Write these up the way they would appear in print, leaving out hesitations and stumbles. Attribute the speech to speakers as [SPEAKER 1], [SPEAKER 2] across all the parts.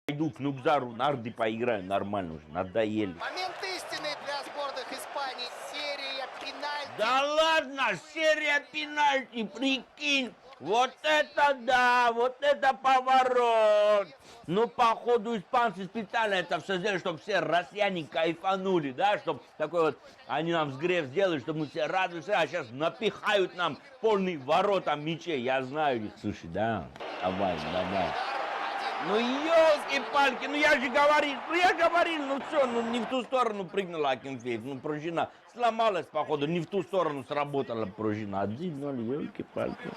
[SPEAKER 1] Пойду к Нукзару нарды поиграю нормально уже, надоели.
[SPEAKER 2] Момент истины для сборных Испании. Серия пенальти.
[SPEAKER 1] Да ладно, серия пенальти, прикинь. Вот это да, вот это поворот. Ну, походу, испанцы специально это все сделали, чтобы все россияне кайфанули, да, чтобы такой вот, они нам взгрев сделали, чтобы мы все радуемся, а сейчас напихают нам полные ворота мячей. Я знаю их, слушай, да, давай. Ну, елки-палки, ну я же говорил, ну все, ну не в ту сторону прыгнула Акинфеев, ну пружина сломалась, походу, не в ту сторону сработала пружина. 1-0, елки-палки.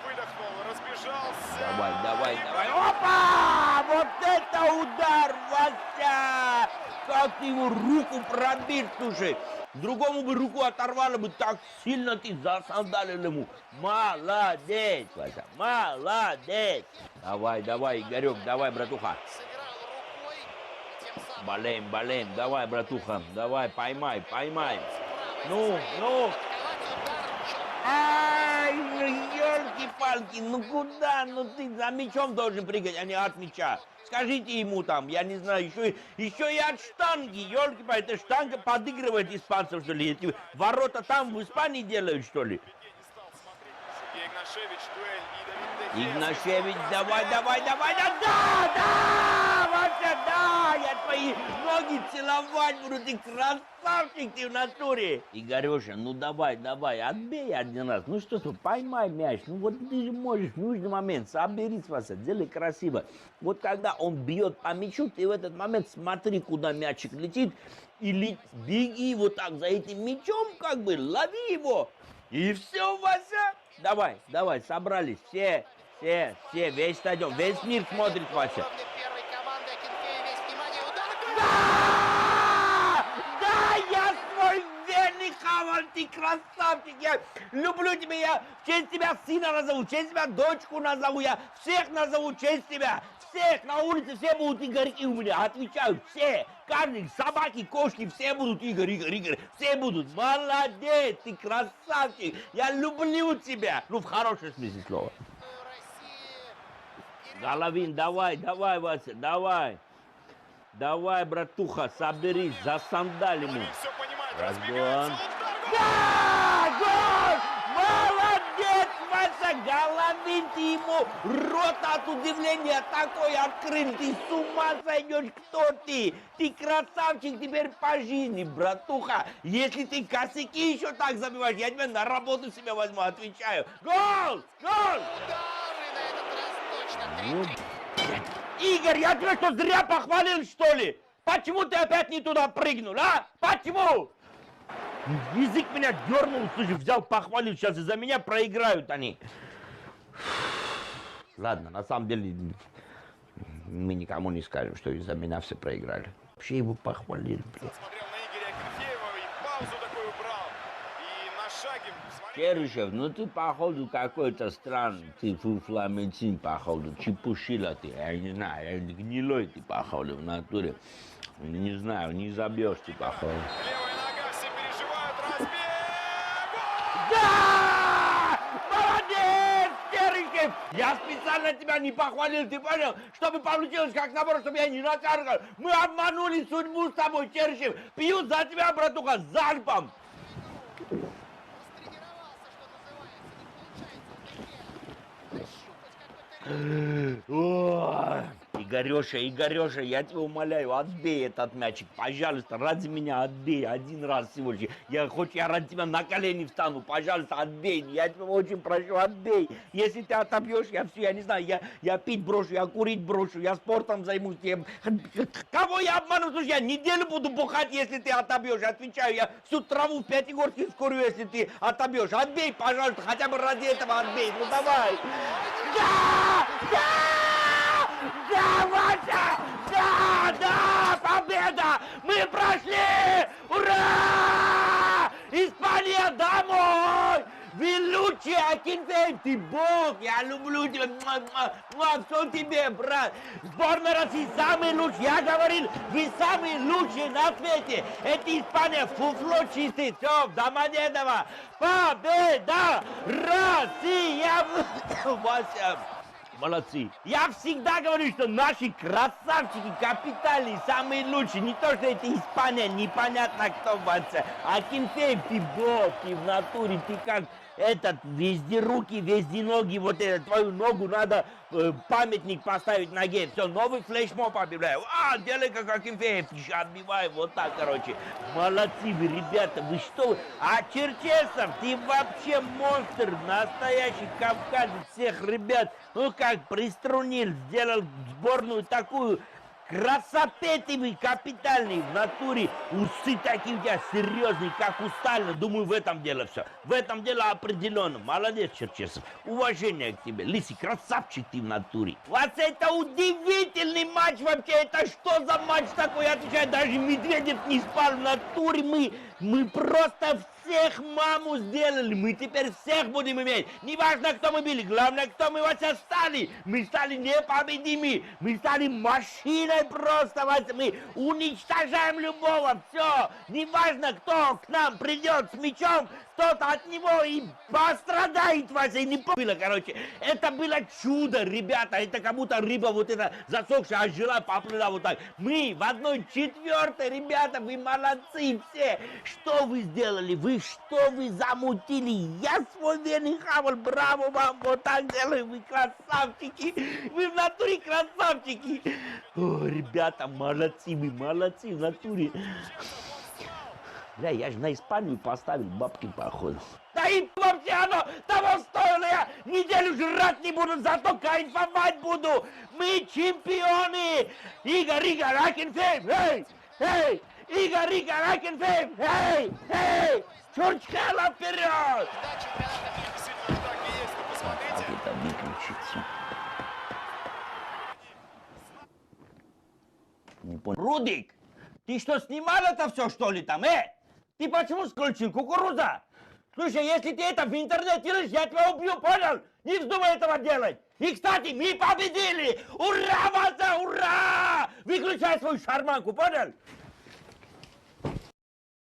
[SPEAKER 3] Выдохнул, разбежался.
[SPEAKER 1] Давай. Опа! Вот это удар, Вася! Как ты его руку пробил, слушай. Другому бы руку оторвало бы, так сильно ты засандалил ему. Молодец, Вася, молодец. Давай, Игорек, давай, братуха.
[SPEAKER 2] Сыграл рукой. Тем самым
[SPEAKER 1] Болеем, давай, братуха, давай, поймай. Ну.
[SPEAKER 2] атаковать удар.
[SPEAKER 1] Ай, елки-палки, ну куда? Ну ты за мячом должен прыгать, а не от мяча. Скажите ему там, я не знаю, еще и от штанги, елки-палки, эта штанга подыгрывает испанцев, что ли? Эти ворота там в Испании делают, что ли?
[SPEAKER 3] Не стал смотреть. Сергей Игнашевич, дуэль и Давид Де Геа.
[SPEAKER 1] Игнашевич, давай, да, Вася, да, я твои ноги целовать буду, ты красавчик ты в натуре. Игореша, ну давай, отбей один раз, ну что, поймай мяч, ну вот ты же можешь в нужный момент, соберись, Вася, делай красиво. Вот когда он бьет по мячу, ты в этот момент смотри, куда мячик летит, и беги вот так за этим мячом, как бы, лови его, и все, Вася. Давай, собрались, все, весь стадион, весь мир смотрит, Вася.
[SPEAKER 2] Главный первой команды Акинфеев. Весь внимание. Удар.
[SPEAKER 1] Да, я свой верный Хаваль, ты красавчик, я люблю тебя, я в честь тебя сына назову, в честь тебя дочку назову, я всех назову в честь тебя, всех на улице, все будут Игорьки у меня, отвечаю, все, каждый, собаки, кошки, все будут Игорь, все будут, молодец, ты красавчик, я люблю тебя, ну в хорошем смысле слова.
[SPEAKER 2] России.
[SPEAKER 1] Головин, давай, Вася, давай, братуха, соберись, засандаль ему.
[SPEAKER 3] Все понимает,
[SPEAKER 1] Разгон.
[SPEAKER 3] разбегается. Удар.
[SPEAKER 1] Да! Гол! Молодец, Вася! Головин, ты ему рот от удивления такой открыл. Ты с ума сойдешь, кто ты? Ты красавчик теперь по жизни, братуха. Если ты косяки еще так забиваешь, я тебя на работу себе возьму, отвечаю. Гол!
[SPEAKER 2] Удары на этот раз точно. 3-3.
[SPEAKER 1] Игорь, я тебя что, зря похвалил, что ли? Почему ты опять не туда прыгнул, а? Почему? Язык меня дернул, слушай, взял, похвалил, сейчас из-за меня проиграют они. Ладно, на самом деле, мы никому не скажем, что из-за меня все проиграли. Вообще его похвалили, блядь.
[SPEAKER 3] Смотрел на Игоря Акинфеева и паузу такую убрал. И на шаге.
[SPEAKER 1] Черышев, ну ты, походу, какой-то странный, ты фуфламентин, походу, чепушила ты, я не знаю, гнилой ты, походу, в натуре. Не знаю, не забьешь ты, походу.
[SPEAKER 3] Левая нога, все переживают. Разбег. Гол!
[SPEAKER 1] Да! Молодец, Черышев! Я специально тебя не похвалил, ты понял? Чтобы получилось как наоборот, чтобы я не накаркал. Мы обманули судьбу с тобой, Черышев. Пьют за тебя, братуха, залпом.
[SPEAKER 2] Тренировался, что называется. Не получается.
[SPEAKER 1] Ой, Игореша, я тебя умоляю, отбей этот мячик, пожалуйста, ради меня отбей, один раз всего лишь. Хоть я ради тебя на колени встану, пожалуйста, отбей, я тебя очень прошу, отбей. Если ты отобьешь, я все, я не знаю, я пить брошу, я курить брошу, я спортом займусь. Кого я обману, слушай, я неделю буду бухать, если ты отобьешь, отвечаю, я всю траву в Пятигорске скурю, если ты отобьешь. Отбей, пожалуйста, хотя бы ради этого отбей, ну давай. Да, Вася! Да, победа! Мы прошли! Ура! Испания домой! Велючий Акинфеев, ты бог! Я люблю тебя! Все тебе, брат! Сборная России самый лучший! Я говорил, вы самые лучшие на свете! Это Испания, фуфло чистый! Все, Домодедово! Победа! Россия! Вася! Молодцы. Я всегда говорю, что наши красавчики капитальные, самые лучшие. Не то, что это Испания, непонятно кто в отце. А Акинфеев, ты бог, ты в натуре, ты как этот, везде руки, везде ноги. Вот это, твою ногу надо памятник поставить ноге. Все, новый флешмоб объявляю. А, делай как Акинфеев, отбивай, вот так, короче. Молодцы вы, ребята, вы что? А Черчесов, ты вообще монстр, настоящий кавказец всех ребят. Ну как, приструнил, сделал сборную такую. Красопеты вы, капитальный, в натуре. Усы такие у тебя серьезные, как у Сталина. Думаю, в этом дело все. В этом дело определенно. Молодец, Черчесов. Уважение к тебе. Лисий, красавчик ты в натуре. Вот это удивительный матч вообще. Это что за матч такой? Я отвечаю, даже Медведев не спал в натуре. Мы просто всех маму сделали. Мы теперь всех будем иметь. Неважно, кто мы были. Главное, кто мы вообще стали. Мы стали непобедимы. Мы стали машиной просто. Мы уничтожаем любого. Все. Неважно, кто к нам придет с мечом, кто-то от него и пострадает, Вася, и не было, короче. Это было чудо, ребята. Это как будто рыба вот эта засохшая, а жила, поплыла вот так. Мы в 1/4, ребята, вы молодцы все. Что вы сделали? Что вы замутили? Я свой верный хавал, браво вам, вот так делаем, вы красавчики. Вы в натуре красавчики. О, ребята, молодцы, вы молодцы в натуре. Бля, я же на Испанию поставил бабки, походу. Да и вообще оно того стоило, я неделю жрать не буду, зато кайфовать буду. Мы чемпионы. Игорь Акинфеев, эй, эй, Игорь Акинфеев, эй, эй, Чурчхела вперед.
[SPEAKER 2] Да, чемпионата мира.
[SPEAKER 3] Действительно так и есть. Вы посмотрите.
[SPEAKER 1] Как это выключится? Не понял. Рудик, ты что, снимал это все, что ли, там, Ты почему включил, кукуруза? Слушай, если ты это в интернет делаешь, я тебя убью, понял? Не вздумай этого делать. И, кстати, мы победили! Ура, Вася, ура! Выключай свою шарманку, понял?